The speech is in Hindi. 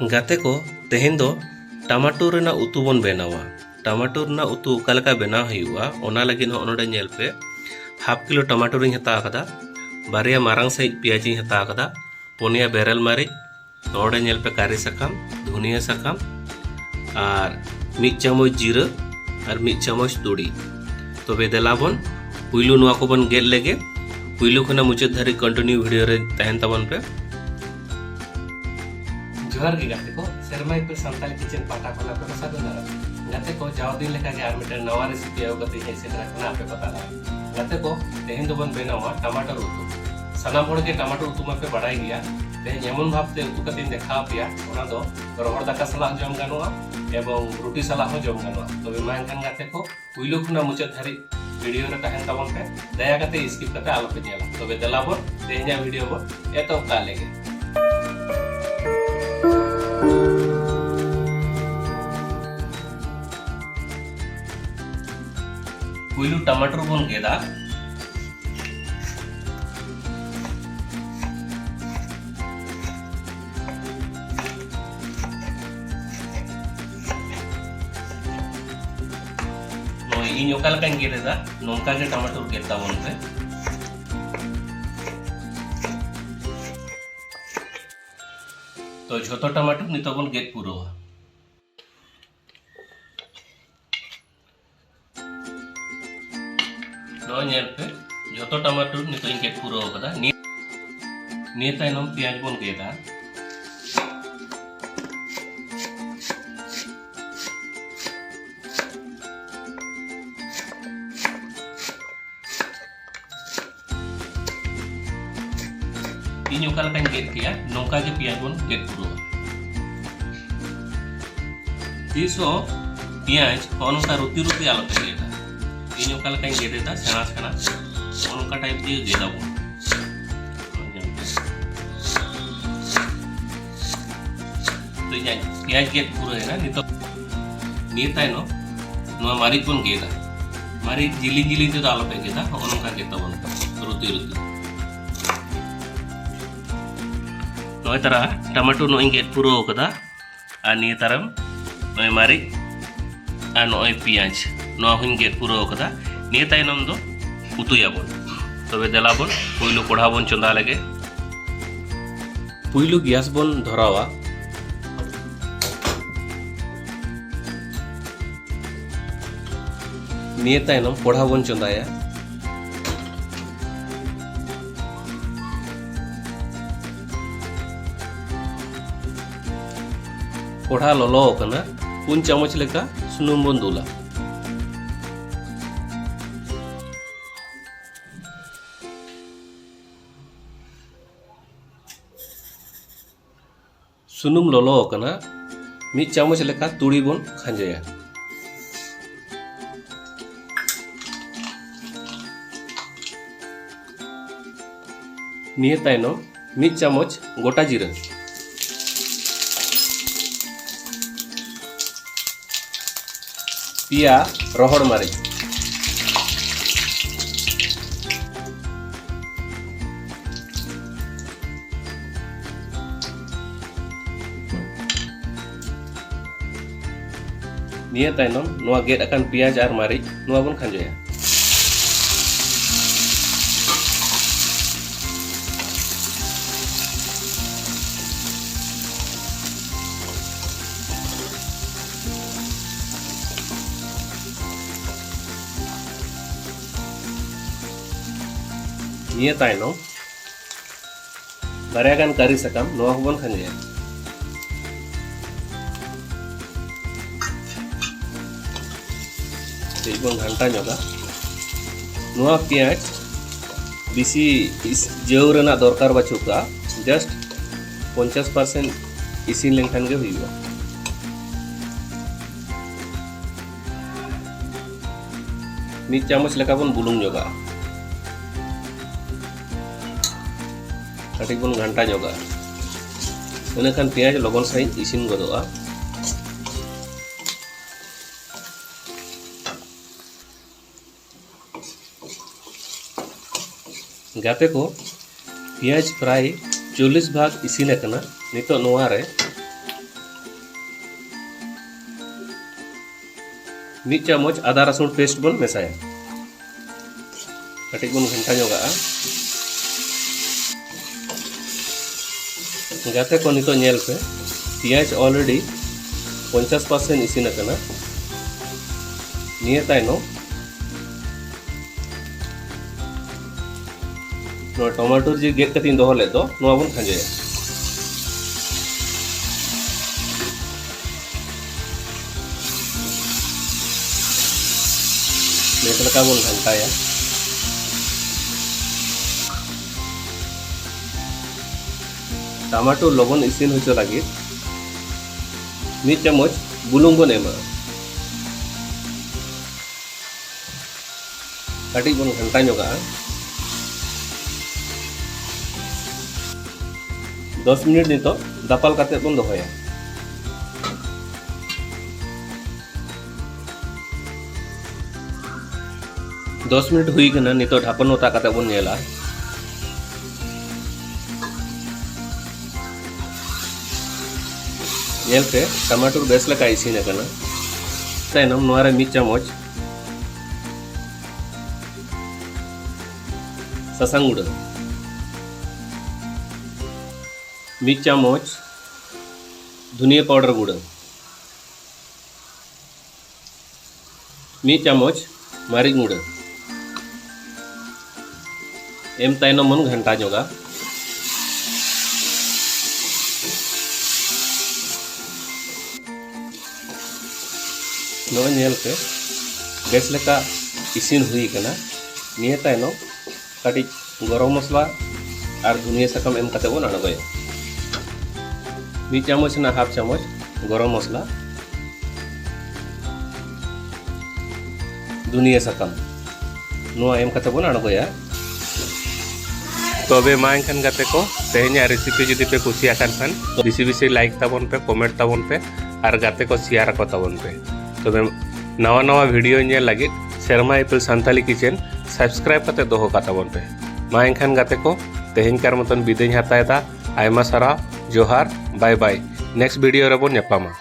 गाते को तेहेन दो टमाटो रेना उतु बन बनावा। टमाटो रेना उतु ओकालेका बनाव हुआ ओना लगिन नोडे नेल पे हाफ किलो टमाटो रिन हता कदा, बारिया मारांग साइज पियाज इन हता कदा, पुनिया बेरल मारिच, नोडे नेल पे कारी साकाम, धनिया साकाम और मिद चामच जीरा और मिद चामच तुड़ी। तबे देलाबन पुइलु नोआ को बन गेल लेगे, पुइलु खना मुचाद धारी कंटिन्यू वीडियो रे तहन तबन पे। जोहार गे गाते को सेरमा पे सानताली किचन पाटा खोला पे सादना गाते को जाव दिन लेका के आर मिटर नवा रेसिपी आउ गते हे से रखना पे पता ला गाते को तेहेन दो बन बेनावा टमाटर उतु। सनाम होड़ के टमाटर उतु में पे बड़ाई गया तेहेन जेमन भाव ते उतु कते देखा पिया ओना दो रोहड़ दाका सला जम गानोआ एवं रोटी सला हो जम गानोआ। तबे मा एनखान गाते को पुइलु खुना मुचाद धारी वीडियो रे तहन तबन पे दया कते स्किप कते आलो पे नेला। तबे देलाबो तेहेन वीडियो बो एतो का लेगे। पुइलु टमाटर बन गेदा, इन ओकालका गेदा नोंका के टमाटर गेदा बन पे तो झोतो टमाटर नितो बन गेद पुरोवा। नो नेल पे झोतो टमाटर नितो इन गेद पुरो कदा निये तायनम पियाज बन गेदा। इन ओकालका गेद किया नोंका के पियाज बन गेद पुरो तीसो पियाज ओनका रुती रुती आलो पे गेदा। इन ओकालका गेदा सेना सेना ओनका टाइप दिए गेदा बन तो ये पियाज गेद पुरो है ना नितो निये तायनो नोआ मारिच बन गेदा। मारिच जिली जिली ते आलो पे गेदा ओनका गेदा बन रुती रुती नोय तरह टमाटो नोय गेद पुरो कदा आ निये तरम नोय मारिच आ नोय पियाज नोआ हुन गेद पुरो कदा। निये तायनम दो उतुयाबन। तबे देलाबन पुइलु कोढ़ा बन चंदा लगे। पुइलु गैस बन धरावा, निये तायनम कोढ़ा बन चंदाया। कोढ़ा लोलो कना 3 चामच लेका सुनुम बन दुला। सुनुम लोलो कना 1 चामच लेका तुड़ी बन खांजाया। निये तायनम 1 चामच गोटा जीरा, पिया रोहड़ मारिच, निये तायनम नोआ गेद अकान पियाज आर मारिच नोआ बन खांजाया। निये तायनम बारियागान कारी साकाम नोआ बन खांजाया। बन घंटा जोगा नोआ पियाज बिसी जव रेना दरकार बाचुका जस्ट 50% इसिन लेनखान गे हुइबा। मिद चामच लेका बन बुलुंग जोगा कटिक बन घंटा जोगा इनखान पियाज लगन साइज इसिन गदोआ। गाते को पियाज प्राय 40 भाग इसिन नितो नोआ रे 1 चामच आदा रसुन पेस्ट बन मेसाया कटिक बन घंटा जोगा जाते को नितो नेल पे पियाज ऑलरेडी 50% इसिन अकना निये ताइनो नो टमाटो जी गेट कतिन दोहो ले दो नो बन खांजे लेका बन घंटाया टमाटो लबन इसिन होचो लगे 1 चामच बुलुंग बन एमा कटी बन घंटा जोगा 10 मिनट नितो दापाल काते बन दोहया 10 मिनट हुई कना नितो ढापन ओता काते बन नेला नेलते टमाटो बेस लका इसिन अकना तायनम नोरे 1 चामच ससांग गुड़ 1 चामच धनिया पाउडर गुड़ 1 चामच मारी गुड़ एम तायनम मन घंटा जोगा नो नेल पे बेस लेका इसिन हुई कना निये तायनो काटी गरम मसला और धनिया साकम एम काते बन अणगोया 1 चामच ना हाफ चामच गरम मसला धनिया साकम नो एम काते बन अणगोया तबे मा एनखान गाते को तेहेኛ रेसिपी जुदी पे कुसिया खान बेसि बेसि लाइक ताबन पे कमेंट ताबन पे और गाते को शेयर को ताबन पे तबे नवा नवा वीडियो नेल लगे शर्मा एप्पल सान्ताली किचन सब्सक्राइब करते दोहो का ताबन पे मा एनखान गाते को तेहेñ कार मतन बिदेñ हतायदा आयमा सारा जोहार बाय बाय नेक्स्ट वीडियो रे बोन नेपामा।